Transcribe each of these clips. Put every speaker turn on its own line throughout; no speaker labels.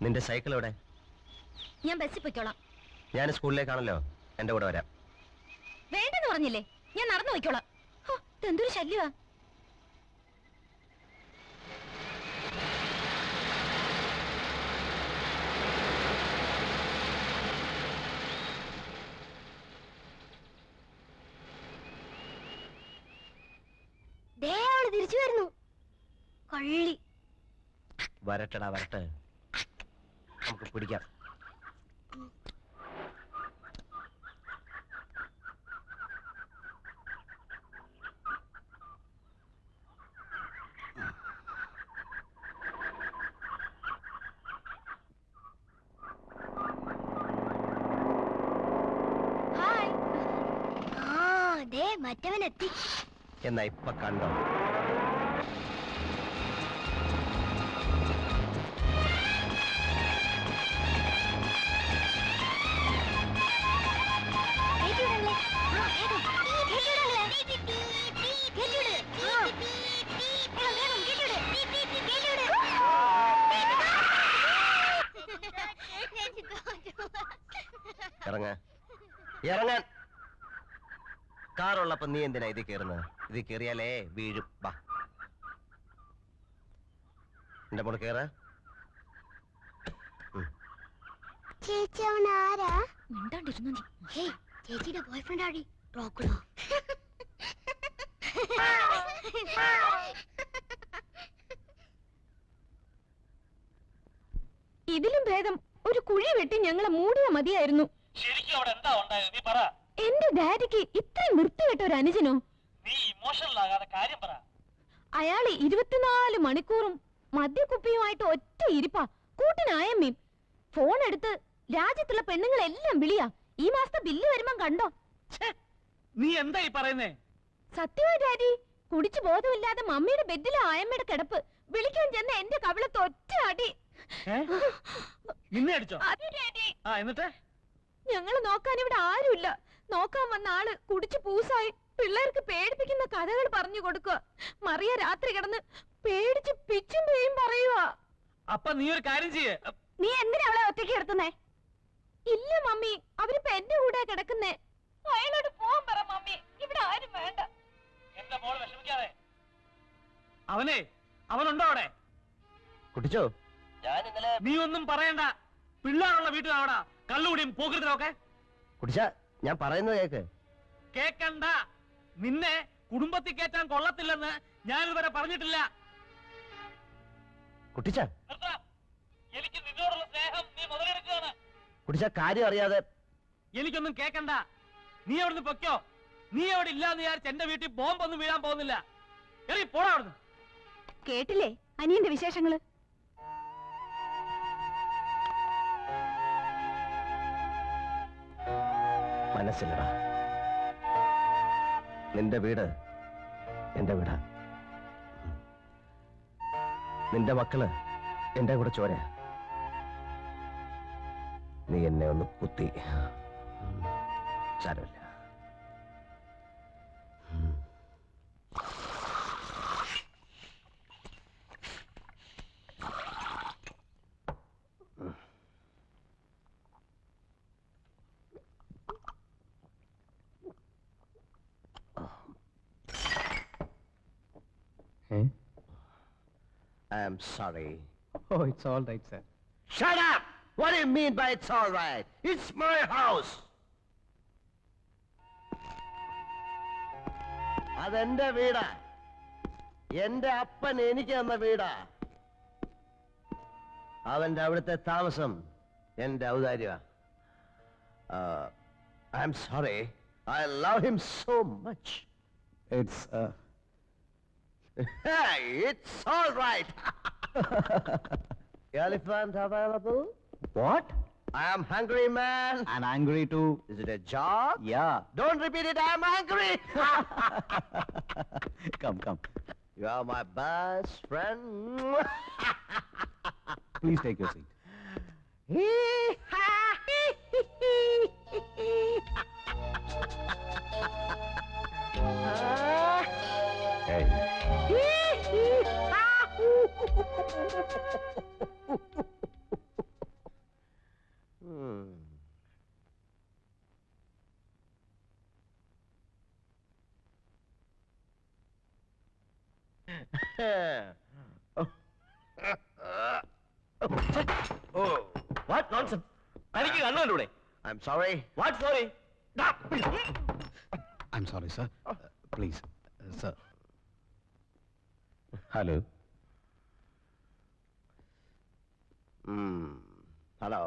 നിന്റെ സൈക്കിൾ എവിടെ?
ഞാൻ ബസ്സിൽ പോയിക്കോളാം.
ഞാൻ സ്കൂളിലേക്കാണല്ലോ, എന്റെ കൂടെ വരാം.
വേണ്ടെന്ന് പറഞ്ഞില്ലേ, ഞാൻ നടന്നു പോയിക്കോളാം. എന്തൊരു ശല്യമാ. തിരിച്ചു വരുന്നു. കള്ളി.
വരട്ടെടാ വരട്ടെ, നമുക്ക് പിടിക്കാം.
മറ്റവനെത്തി.
എന്നാ ഇപ്പൊ കണ്ടോ? ഇറങ്ങാൻ. കാറുള്ളപ്പോ നീ എന്തിനാ ഇത് കയറുന്നത്? ഇത് കയറിയാലേ വീഴും. വാ എന്റെ മോള് കേറ.
ചേച്ചിയുടെ ബോയ്ഫ്രണ്ട് ആടി റോക്കുളോ. ഇതിലും ഭേദം ഒരു കുഴി വെട്ടി ഞങ്ങളെ മൂടിയ മതിയായിരുന്നു. എന്റെ ഡാഡിക്ക് ഇത്രയും വൃത്തികെട്ട ഒരു അനുജനോ? അയാള് 24 മണിക്കൂറും മദ്യക്കുപ്പിയുമായിട്ട് ഒറ്റ ഇരിപ്പാ. കൂട്ടിനായമ്മയും ഫോൺ എടുത്ത് രാജ്യത്തുള്ള പെണ്ണുങ്ങളെല്ലാം വിളിയാ. ഈ മാസത്തെ ബില്ല് വരുമ്പം കണ്ടോ?
നീ എന്തായി പറയുന്നേ?
സത്യമായി ഡാഡി, കുടിച്ചു ബോധമില്ലാതെ മമ്മിയുടെ ബെഡിലെ ആയമ്മയുടെ കിടപ്പ്. വിളിക്കാൻ ചെന്ന എന്റെ കവിളത്ത് ഒറ്റ അടി.
നിന്നെ അടിച്ചോ? എന്നിട്ട്
ഞങ്ങള് നോക്കാൻ ഇവിടെ ആരുമില്ല. നോക്കാൻ വന്ന ആള് കുടിച്ചു പൂസായി പിള്ളേർക്ക് പേടിപ്പിക്കുന്ന കഥകൾ പറഞ്ഞു കൊടുക്കുക. മറിയ രാത്രി കിടന്ന് പേടിച്ച് പിച്ചും പേയും പറയുവാ.
അപ്പൊ നീ ഒരു കാര്യം ചെയ്യേ.
നീ എന്തിനാ അവളെ ഒറ്റയ്ക്ക് എടുത്തുന്നേ? ഇല്ല മമ്മി, അവരിപ്പോ എന്റെ കൂടെ കിടക്കുന്നേ. അയാളോട് പോവാൻ പറ മമ്മി, ഇവിടെ ആരും വേണ്ട.
എന്റെ മോള് വിഷമിക്കാതെ. അവനുണ്ടോ അവിടെ?
കുട്ടിച്ചോ,
നീ ഒന്നും പറയണ്ട. പിള്ളേരുള്ള വീട്ടിലാവടാ കള്ളുകൂടിയും പോകരുതലൊക്കെ.
കുട്ടിച്ച, ഞാൻ പറയുന്നത് കേക്ക്.
കേക്കണ്ട. നിന്നെ കുടുംബത്തിൽ കയറ്റാൻ കൊള്ളത്തില്ലെന്ന് ഞാനിതുവരെ പറഞ്ഞിട്ടില്ല.
കുട്ടിച്ച,
എനിക്ക് നിന്നോടുള്ള സ്നേഹം നീ മുതലെടുക്കുകയാണ്.
കുട്ടിച്ച, കാര്യം അറിയാതെ.
എനിക്കൊന്നും കേക്കണ്ട. നീ അവിടുന്ന് പൊക്കോ. നീ അവിടെ ഇല്ലാന്ന് വിചാരിച്ച് എന്റെ വീട്ടിൽ ബോംബൊന്നും വീഴാൻ പോകുന്നില്ല. എറി പോടാ അവിടുന്ന്.
കേട്ടില്ലേ അനിയന്റെ വിശേഷങ്ങള്?
മനസ്സിലടാ, നിന്റെ വീട് എന്റെ വീടാ. നിന്റെ മക്കള് എന്റെ കൂടെ ചോര. നീ എന്നെ ഒന്ന് കുത്തി, സാരമില്ല. I'm sorry.
Oh, it's all right, sir.
Shut up! What do you mean by it's all right? It's my house. അതെന്റെ വീടാ. എന്റെ അപ്പൻ എനിക്ക് തന്ന വീടാ. അവന്റെ അവിടുത്തെ താമസം എന്റെ ഔദാര്യ. I'm sorry. I love him so much.
It's
Hey, it's all right. Elephant available?
what?
I am hungry, man.
I'm angry too.
Is it a job?
Yeah.
Don't repeat it. I am hungry.
Come.
You are my best friend.
Please take your seat.
Hey. What nonsense?
തനിക്ക് കണ്ണൂടെ?
I'm sorry.
What sorry?
I'm sorry, sir. Please, sir. Hello.
Hello.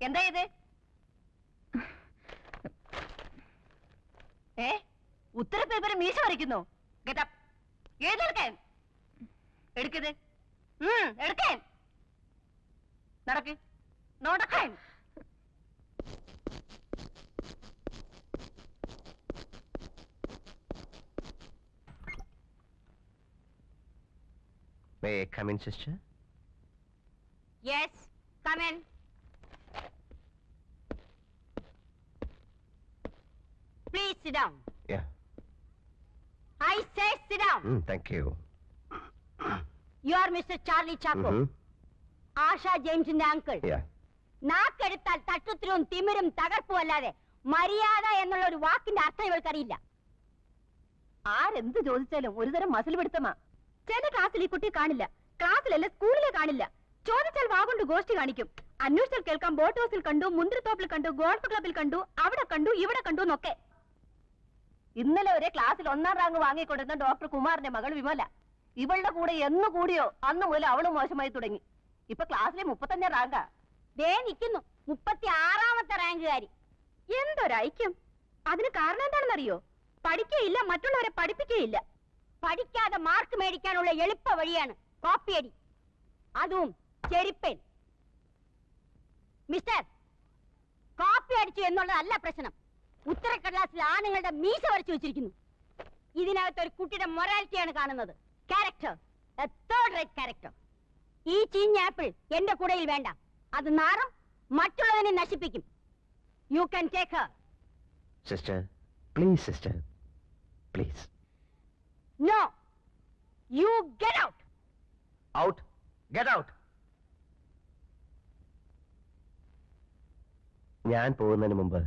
എന്താ ഇത്? ഉത്തര paper മീശ വരയ്ക്കുന്നു. എടുക്കത് എടുക്കാൻ നടക്ക് നോടക്കാൻ.
May I come in, sister?
Yes, come in. Please sit down.
Yeah.
I say sit down.
Thank you.
You are Mr. Charlie Chaco. Asha James's uncle.
Yeah.
നാക്കെടുത്താൽ തട്ടുത്തിരും തിമിരും തകർപ്പും അല്ലാതെ മര്യാദ എന്നുള്ള ഒരു വാക്കിന്റെ അർത്ഥം ഇവൾക്കറിയില്ല. ആരെന്ത് ചോദിച്ചാലും ഒരുതരം മസിൽ പിടുത്തമാ. ചില ക്ലാസ്സിൽ ഈ കുട്ടി കാണില്ല, ക്ലാസ്സിലല്ല സ്കൂളിലെ കാണില്ല. ചോദിച്ചാൽ വാഗൊണ്ട് ഗോഷ്ടി കാണിക്കും. അന്വേഷിച്ചാൽ കേൾക്കാം ബോട്ട് ഹൗസിൽ കണ്ടു, മുന്തിരിത്തോപ്പിൽ കണ്ടു, ഗോൾഫ് ക്ലബിൽ കണ്ടു, അവിടെ കണ്ടു, ഇവിടെ കണ്ടു എന്നൊക്കെ. ഇന്നലെ ഒരേ ക്ലാസ്സിൽ 1ാം റാങ്ക് വാങ്ങിക്കൊണ്ടിരുന്ന ഡോക്ടർ കുമാറിന്റെ മകൾ വിമല. ഇവളുടെ കൂടെ എന്ന് കൂടിയോ അന്ന് മുതൽ അവള് മോശമായി തുടങ്ങി. ഇപ്പൊ ക്ലാസ്സിലെ 35ാം റാങ്കാ. ദേ നിൽക്കുന്നു 36ാമത്തെ റാങ്കുകാരി. എന്തൊരൈക്യം! അതിന് കാരണം എന്താണെന്നറിയോ? പഠിക്കുകയില്ല, മറ്റുള്ളവരെ പഠിപ്പിക്കുകയില്ല. പഠിക്കാതെ മാർക്ക് മേടിക്കാനുള്ള എളുപ്പ വഴിയാണ് കോപ്പിയടി, അതും ചെരിപ്പൻ. മിസ്റ്റർ, കോപ്പി അടിച്ചു എന്നുള്ളതല്ല പ്രശ്നം. ഉത്തരക്കടലാസിൽ ആണുങ്ങളുടെ മീശ വരച്ചു വെച്ചിരിക്കുന്നു. ഇതിനകത്ത് ഒരു കുട്ടിയുടെ മൊറാലിറ്റിയാണ് കാണുന്നത്. Character, third rate character. ഈ ചീഞ്ഞ ആപ്പിൾ എന്റെ കൂടയിൽ വേണ്ട. അത് നാറും, മറ്റുള്ളതിനെ നശിപ്പിക്കും. You can take her.
Sister, please, sister. Please.
No, you get out.
Out. Get out. ഞാൻ പോകുന്നതിന് മുമ്പ്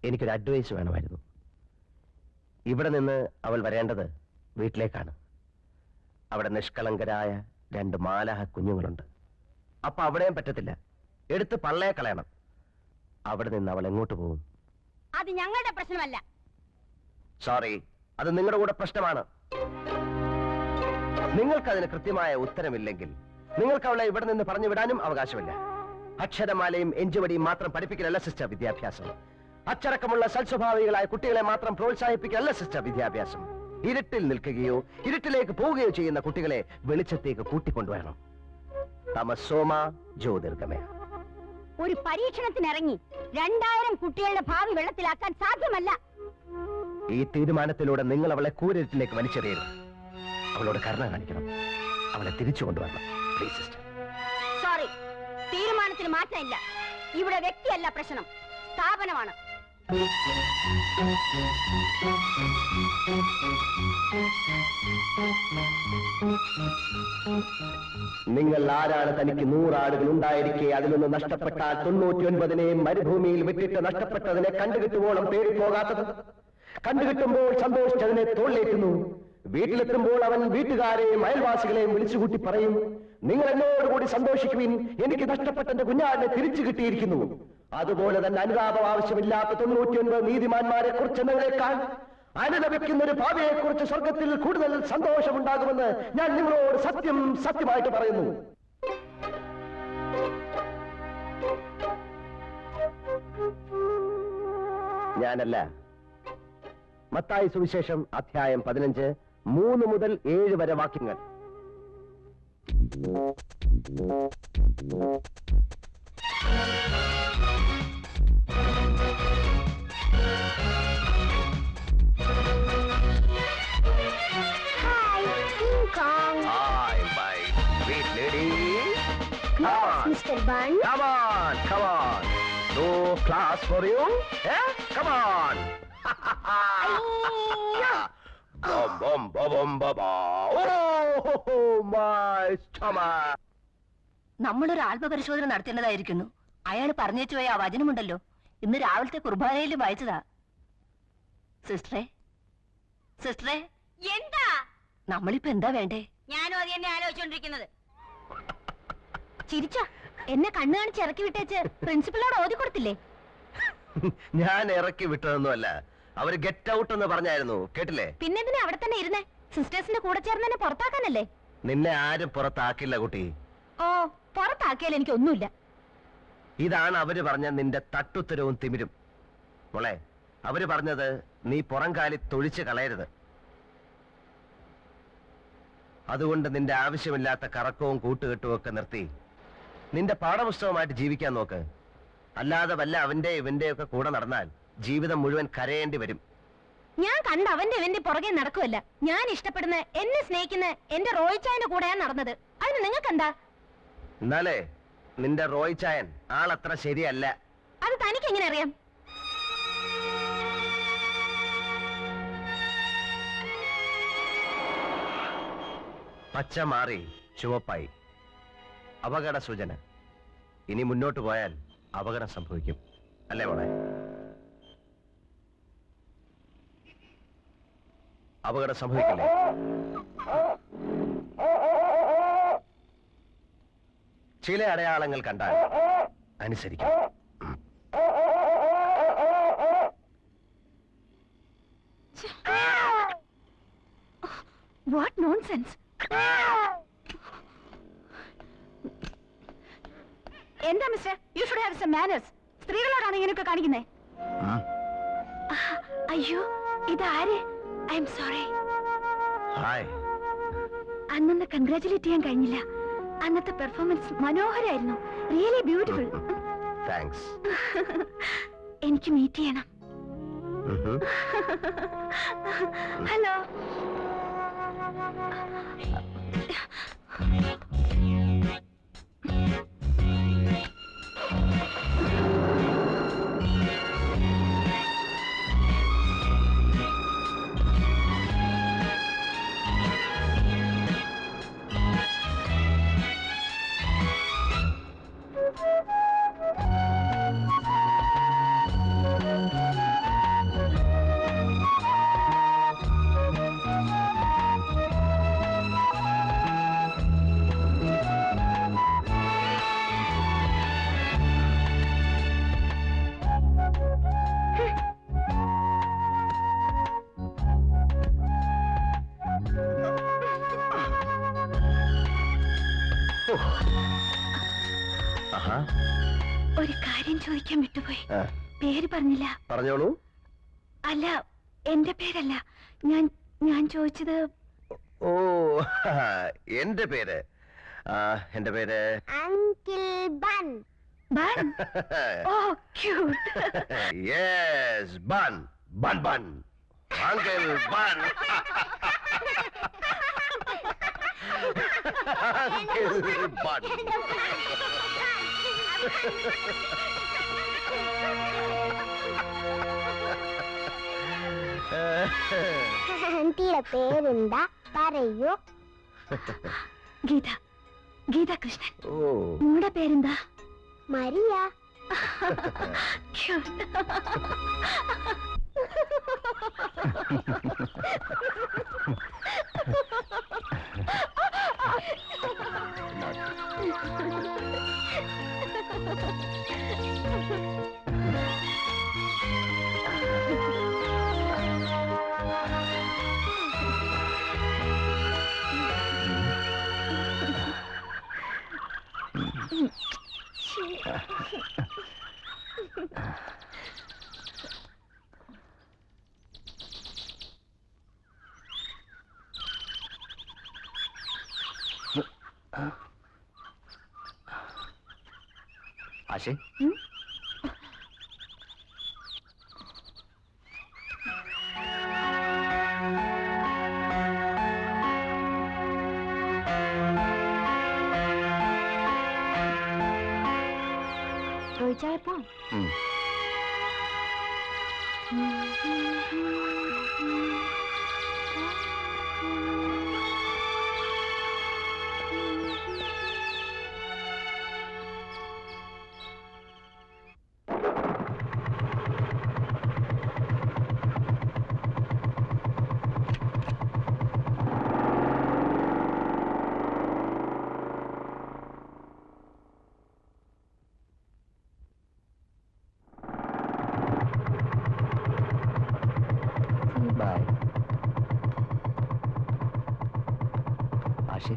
എനിക്കൊരു അഡ്വൈസ് വേണമായിരുന്നു. ഇവിടെ നിന്ന് അവൾ വരേണ്ടത് വീട്ടിലേക്കാണ്. അവിടെ നിഷ്കളങ്കരായ 2 മാലാഹ കുഞ്ഞുങ്ങളുണ്ട്. അപ്പൊ അവിടെയും പറ്റത്തില്ല, എടുത്ത് പള്ളയെ കളയണം. അവിടെ നിന്ന് അവൾ എങ്ങോട്ട് പോകും?
അത് ഞങ്ങളുടെ പ്രശ്നമല്ല.
സോറി, അത് നിങ്ങളുടെ കൂടെ പ്രശ്നമാണ്. നിങ്ങൾക്കതിന് കൃത്യമായ ഉത്തരമില്ലെങ്കിൽ നിങ്ങൾക്ക് അവളെ ഇവിടെ നിന്ന് പറഞ്ഞു വിടാനും അവകാശമില്ല. അക്ഷരമാലയും എഞ്ചുവടിയും മാത്രം പഠിപ്പിക്കലല്ല സിസ്റ്റർ വിദ്യാഭ്യാസം. അച്ചടക്കമുള്ള സൽസ്വഭാവികളായ കുട്ടികളെ മാത്രം പ്രോത്സാഹിപ്പിക്കലല്ല സിസ്റ്റർ വിദ്യാഭ്യാസം. ഇരുട്ടിൽ നിൽക്കുകയോ ഇരുട്ടിലേക്ക് പോവുകയോ ചെയ്യുന്ന കുട്ടികളെ വെളിച്ചത്തേക്ക് കൂട്ടിക്കൊണ്ടുവരണം. തമസോമ ജ്യോതിർഗമയ.
ഒരു പരീക്ഷണത്തിനിറങ്ങി 2000 കുട്ടികളുടെ ഭാവി വെള്ളത്തിലാക്കാൻ സാധ്യമല്ല.
ഈ തീരുമാനത്തിലൂടെ നിങ്ങൾ അവളെ കൂരിരുട്ടിലേക്ക് വലിച്ചെറിയരുത്. അവളോട് കരുണ കാണിക്കണം. അവളെ തിരിച്ചു കൊണ്ടുവരണം. Please sister.
സോറി, തീരുമാനത്തിൽ മാറ്റമില്ല. ഇവിടെ വ്യക്തിയല്ല പ്രശ്നം, സ്ഥാപനമാണ്.
നിങ്ങൾ ആരാണ് തനിക്ക് 100 ആടുകൾ ഉണ്ടായിരിക്കെ അതിലൊന്ന് നഷ്ടപ്പെട്ടാൽ 99 മരുഭൂമിയിൽ വിട്ടിട്ട് നഷ്ടപ്പെട്ടതിനെ കണ്ടുകിട്ടുവോളം പേടിപ്പോകാത്തത്? കണ്ടുകിട്ടുമ്പോൾ സന്തോഷിച്ചതിനെ തോളിലേറ്റുന്നു. വീട്ടിലെത്തുമ്പോൾ അവൻ വീട്ടുകാരെയും അയൽവാസികളെയും വിളിച്ചുകൂട്ടി പറയും, നിങ്ങൾ എന്നോടുകൂടി സന്തോഷിക്കുവിൻ, എനിക്ക് നഷ്ടപ്പെട്ട എന്റെ കുഞ്ഞാടിനെ തിരിച്ചു കിട്ടിയിരിക്കുന്നു. അതുപോലെ തന്നെ അനുതാപം ആവശ്യമില്ലാത്ത 99 നീതിമാന്മാരെ കുറിച്ചെന്നതിനേക്കാൾ അനുദപിക്കുന്ന ഒരു ഭാവിയെ കുറിച്ച് സ്വർഗത്തിൽ കൂടുതൽ സന്തോഷമുണ്ടാകുമെന്ന് ഞാൻ നിങ്ങളോട് സത്യമായിട്ട് പറയുന്നു. ഞാനല്ല. മത്തായി സുവിശേഷം അധ്യായം 15 3 മുതൽ 7 വരെ വാക്യങ്ങൾ. Hi, my sweet lady.
Mr. Bun.
Come on. No class for you? Eh? Come on. Bum, bum, bum, oh, my stomach.
നമ്മളൊരു ആത്മപരിശോധന നടത്തേണ്ടതായിരിക്കുന്നു. അയാൾ പറഞ്ഞേച്ചു പോയ ആ വചനമുണ്ടല്ലോ, ഇന്ന് രാവിലത്തെ കുർബാനയിലും വായിച്ചതാ. സിസ്റ്ററെ എന്താ നമ്മളിപ്പോ എന്താ വേണ്ടേ? ഞാനും അത് തന്നെ ആലോചിച്ചോണ്ടിരിക്കുന്നത്. ചിരിച്ച എന്നെ കണ്ണു കാണിച്ച് ഇറക്കി വിട്ടേച്ച് പ്രിൻസിപ്പളോട് ഓതി കൊടുത്തില്ലേ?
ഞാൻ ഇറക്കി വിട്ടതൊന്നുമല്ല, അവര് ഗെറ്റ് ഔട്ട് എന്ന് പറഞ്ഞായിരുന്നു, കേട്ടില്ലേ?
പിന്നെന്തിനാ അവിടെ തന്നെ ഇരുന്നേ? സിസ്റ്റേഴ്സിന്റെ കൂടെ ചേർന്ന് എന്നെ പുറത്താക്കാനല്ലേ?
നിന്നെ ആരും പുറത്താക്കില്ല കുട്ടി.
ഓ, പുറത്താക്കിയാൽ എനിക്കൊന്നുമില്ല.
ഇതാണ് അവര് പറഞ്ഞ നിന്റെ തട്ടുത്തരവും തിമിരും. മോളെ, അവര് പറഞ്ഞത് നീ പുറംകാലി തൊഴിച്ച് കളയരുത്. അതുകൊണ്ട് നിന്റെ ആവശ്യമില്ലാത്ത കറക്കവും കൂട്ടുകെട്ടും ഒക്കെ നിർത്തി നിന്റെ പാഠപുസ്തകമായിട്ട് ജീവിക്കാൻ നോക്ക്. അല്ലാതെ വല്ല അവന്റെ ഇവന്റെ ഒക്കെ കൂടെ നടന്നാൽ ജീവിതം മുഴുവൻ കരയേണ്ടി വരും.
ഞാൻ കണ്ട അവന്റെ ഇവന്റെ പുറകെ നടക്കുമല്ല. ഞാൻ ഇഷ്ടപ്പെടുന്ന, എന്നെ സ്നേഹിക്കുന്ന എന്റെ റോയിച്ചായന്റെ കൂടെയാണ് നടന്നത്. അതിന് നിങ്ങൾക്ക് എന്താ?
എന്നാലേ നിന്റെ റോയിച്ചായൻ ആളത്ര ശരിയല്ല.
അത് തനിക്ക് എങ്ങനെ അറിയാം?
പച്ച മാറി ചുവപ്പായി. അപകട സൂചന. ഇനി മുന്നോട്ട് പോയാൽ അപകടം സംഭവിക്കും, അല്ലേ മോളെ? അപകടം സംഭവിക്കില്ലേ? ചില അടയാളങ്ങൾ കണ്ടാൽ അനുസരിക്കണം.
What nonsense! എന്താ mister? You should have some manners. സ്ത്രീകളോടാണ് ഇങ്ങനെയൊക്കെ കാണിക്കുന്നേ. അയ്യോ, ഇതാര്? I am sorry.
ഹായ്.
അന്നൊന്ന് കൺഗ്രാറ്റുലേറ്റ് ചെയ്യാൻ കഴിഞ്ഞില്ല. അന്നത്തെ പെർഫോമൻസ് മനോഹരായിരുന്നു. Really beautiful.
താങ്ക്സ്.
എനിക്ക് മീറ്റ് ചെയ്യണം. ഹലോ. ഒരു കാര്യം ചോദിക്കാൻ വിട്ടുപോയി. പേര് പറഞ്ഞില്ല.
പറഞ്ഞോളൂ.
അല്ല, എന്റെ പേരല്ല. ഞാൻ ചോദിച്ചത്.
ഓ, എന്റെ പേര്
അങ്കിൾ ബൺ. ബൺ? ഓ, cute.
Yes, bun. Uncle bun. Uncle bun.
ആന്റിയുടെ പേരെന്താ പറയൂ?
ഗീത, ഗീത കൃഷ്ണൻ.
ഓ,
നിങ്ങളുടെ പേരെന്താ?
മരിയ.
Cute.
ആശേ,
ചോദിച്ചായപ്പോ
ബൈ. ആശേ,